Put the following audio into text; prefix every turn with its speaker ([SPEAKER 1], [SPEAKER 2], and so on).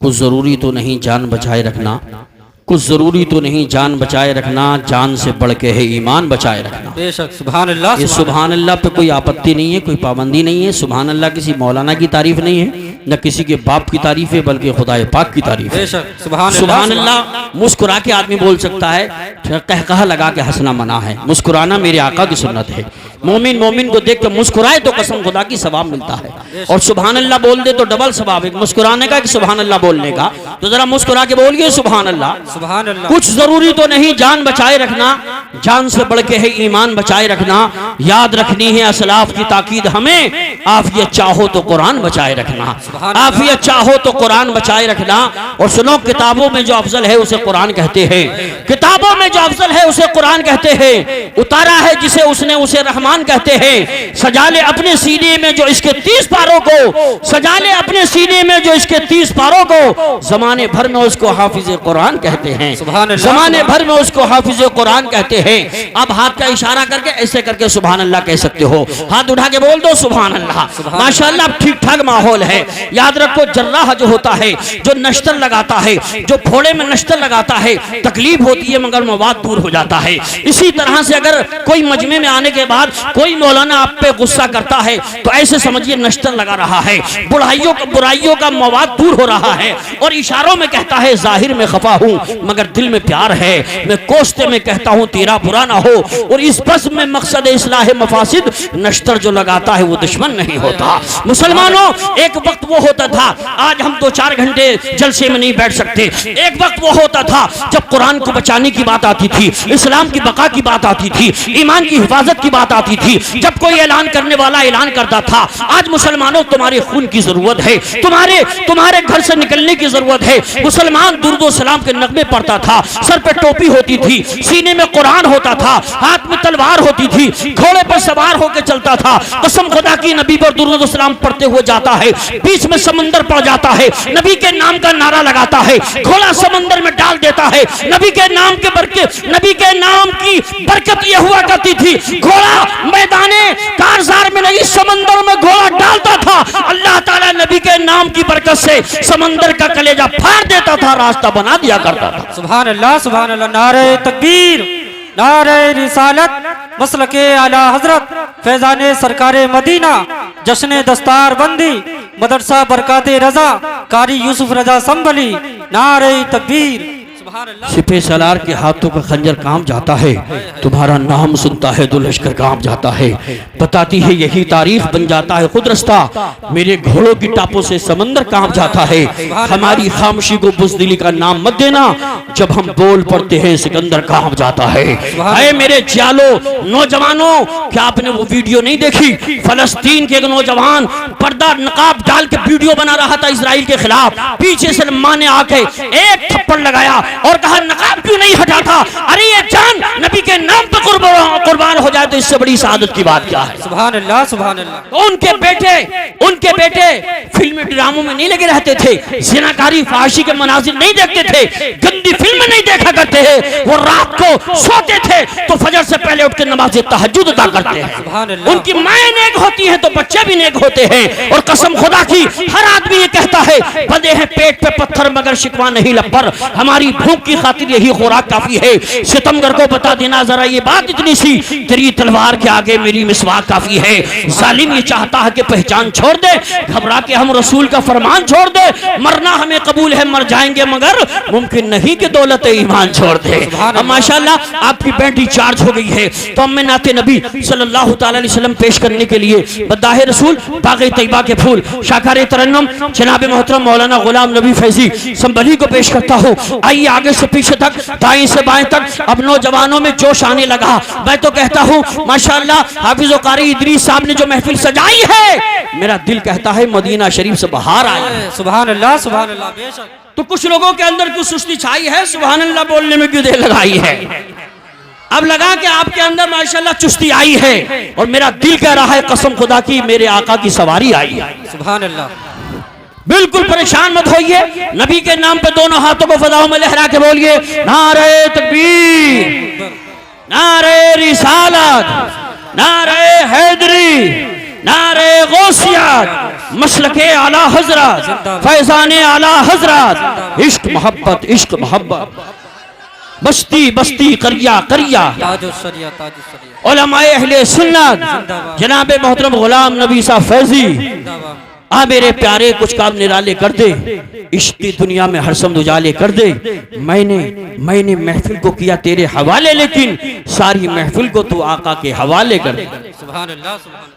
[SPEAKER 1] कुछ ज़रूरी तो नहीं जान बचाए रखना, कुछ ज़रूरी तो नहीं जान बचाए रखना, जान से बढ़ के है ईमान बचाए रखना।
[SPEAKER 2] बेशक सुभान अल्लाह।
[SPEAKER 1] ये सुभान अल्लाह पे कोई आपत्ति नहीं है, कोई पाबंदी नहीं है। सुभान अल्लाह किसी मौलाना की तारीफ नहीं है, न किसी के बाप की तारीफ है, बल्कि खुदा पाक की तारीफ है।
[SPEAKER 2] बेशक सुभान
[SPEAKER 1] अल्लाह मुस्कुरा के आदमी बोल सकता है, कहकहा लगा के हंसना मना है। मुस्कुराना मेरे आका की सुन्नत है। मोमिन मोमिन को देख के मुस्कुराए तो कसम खुदा की सवाब मिलता है, और सुभान अल्लाह बोल दे तो डबल सवाब है, मुस्कुराने का कि सुभान अल्लाह बोलने का। तो जरा मुस्कुरा के बोलिए सुभान अल्लाह।
[SPEAKER 2] सुभान अल्लाह।
[SPEAKER 1] कुछ जरूरी तो नहीं जान बचाए रखना, जान से बढ़ के है ईमान बचाए रखना। याद रखनी है असलाफ की ताकीद हमें, आफियत चाहो तो कुरान बचाए रखना, आफियत चाहो तो कुरान बचाए रखना। और सुनो, किताबों में जो अफजल है उसे कुरान कहते हैं, किताबों में जो अफजल है उसे कुरान कहते हैं। उतारा है जिसे उसने उसे रहमान कहते हैं। सजा ले अपने सीने में जो इसके 30 पारों को, सजा ले अपने सीने में जो इसके 30 पारों को, जमाने भर में उसको हाफिज कुरान कहते हैं, जमाने भर में उसको हाफिज कुरान कहते हैं। अब हाथ का इशारा करके ऐसे करके सुभान अल्लाह कह सकते हो, हाथ उठा के बोल दो सुभान अल्लाह। माशाअल्लाह ठीक ठाक माहौल है। याद रखो, जर्राह जो होता है, जो नश्तर लगाता है, जो फोड़े में नश्तर लगाता है, तकलीफ होती है मगर मवाद दूर हो जाता है। इसी तरह से अगर कोई मजमे में आने के बाद कोई मौलाना आप पे गुस्सा करता है तो ऐसे समझिए नश्तर लगा रहा है, बुराइयों का मवाद दूर हो रहा है, और इशारों में कहता है जाहिर में खफा हूं मगर दिल में प्यार है, मैं कोस्ते में कहता हूं तेरा बुरा ना हो। और इस बस में मकसद इस्लाह मफासिद, नश्तर जो लगाता है वो दुश्मन नहीं होता। मुसलमानों, एक वक्त वो होता था, आज हम 2-4 घंटे जलसे में नहीं बैठ सकते। एक वक्त वो होता था जब कुरान को बचाने की बात आती थी, इस्लाम की बका की बात आती थी, ईमान की हिफाजत की बात आती थी, जब कोई ऐलान करने वाला ऐलान करता था। आज मुसलमानों, तुम्हारे खून की जरूरत है, तुम्हारे घर से निकलने की जरूरत है। मुसलमान दुरूद सलाम के नगमे पढ़ता था, सर पे टोपी होती थी, सीने में कुरान होता था, हाथ में तलवार होती थी, घोड़े पर सवार होकर चलता था। कसम खुदा की, नबी पर दुरूद सलाम पढ़ते हुए जाता है, बीच में समंदर पड़ जाता है, नबी के नाम का नारा लगाता है, घोड़ा समंदर में डाल देता है। नबी के नाम की बरकत यह हुआ करती थी, घोड़ा मैदाने कारजार में नहीं समंदर में घोड़ा डालता था, अल्लाह ताला नबी के नाम की बरकत से समंदर का कलेजा फाड़ देता था, रास्ता बना दिया करता था।
[SPEAKER 2] सुभान अल्लाह सुभान अल्लाह। नारे तकबीर, नारे रिसालत, मसलके आला हजरत, फैजाने सरकारे मदीना, जश्ने दस्तार बंदी, मदरसा बरकाते रजा, कारी यूसुफ रजा संभली। नारे तकबीर।
[SPEAKER 1] सिपे सलार के हाथों का खंजर कांप जाता है, तुम्हारा नाम सुनता है तो लश्कर कांप जाता है। बताती है यही तारीख बन जाता है खुद रास्ता, मेरे घोड़ों की टापों से समंदर कांप जाता है। हमारी खामोशी को बुज़दिली का नाम मत देना, जब हम बोल पड़ते हैं सिकंदर कांप जाता है। अरे मेरे जालो नौजवानों, क्या आपने वो वीडियो नहीं देखी? फलस्तीन के एक नौजवान पर्दा नकाब डाल के वीडियो बना रहा था इजराइल के खिलाफ, पीछे से मां ने आके एक थप्पड़ लगाया और कहा नकाब क्यों नहीं हटा था? अरे ये जान नबी के नाम पर कुर्बान हो जाए तो इससे बड़ी शहादत की बात क्या है?
[SPEAKER 2] सुभान अल्लाह सुभान अल्लाह।
[SPEAKER 1] उनके बेटे फिल्म ड्रामों में नहीं लगे रहते थे, जिनाकारी फाहिशी के मनाजिर नहीं देखते थे, गंदी फिल्म नहीं देखा करते हैं। वो रात को सोते थे तो फजर से पहले उठ के नमाज तहज्जुद अदा करते हैं। उनकी माएं नेक होती हैं तो बच्चे भी नेक होते हैं। और कसम खुदा की, हर आदमी ये कहता है बंधे हैं पेट पे पत्थर मगर शिकवा नहीं लपर, हमारी भूख की खातिर यही खुराक काफी है। सितमगर को बता देना जरा ये बात इतनी सी, तेरी तलवार के आगे मेरी मिसवाक काफी है। जालिम ये चाहता है कि पहचान छोड़ दे, घबरा के हम रसूल का फरमान छोड़ दे। मरना हमें कबूल है, मर जाएंगे मगर मुमकिन नहीं कि दौलत ईमान छोड़ दे। अब माशाल्लाह आपकी बैटरी चार्ज हो गई है, तो हम नाते नबी सल्लल्लाहु अलैहि वसल्लम पेश करने के लिए बदाहे रसूल बाग़े तैयबा के फूल शाकारे तरन्नुम जनाब मोहतरम मौलाना गुलाम नबी फैजी संभली को पेश करता हूँ। आइए आगे से पीछे तक, दाएं से बाएं तक अब नौजवानों में जोश आने लगा। मैं तो कहता हूँ माशाअल्लाह हाफिज व कारी इदरीस साहब ने जो महफिल सजाई है, मेरा दिल कहता है मदीना शरीफ से बाहर आई है।
[SPEAKER 2] सुभान अल्लाह सुभान अल्लाह। बेशक
[SPEAKER 1] तो कुछ लोगों के अंदर कुछ सुस्ती छाई है, सुभान अल्लाह बोलने में क्यों देर लगाई है? अब लगा कि आपके अंदर माशाअल्लाह चुस्ती आई है, और मेरा दिल कह रहा है कसम खुदा की मेरे आका की सवारी आई है।
[SPEAKER 2] सुभान अल्लाह।
[SPEAKER 1] बिल्कुल परेशान मत होइए, नबी के नाम पे दोनों हाथों को फजाओं में लहरा के बोलिए नारे तकबीर, नारे रिसालत, नारे हैदरी, नारे गौसियत मसलके आला हजरत फैजाने आला हजरत इश्क मोहब्बत बस्ती बस्ती करिया करिया
[SPEAKER 2] ताजुस्सरिया ताजुस्सरिया
[SPEAKER 1] उलमाए अहले सुन्नत जनाब मोहतरम गुलाम नबी साहब फैजी आ मेरे प्यारे कुछ काम निराले कर दे, इश्क की दुनिया में हर समद उजाले कर दे। मैंने महफिल को किया तेरे हवाले, लेकिन सारी महफिल को तू आका के हवाले कर दे।
[SPEAKER 2] सुभान अल्लाह सुभान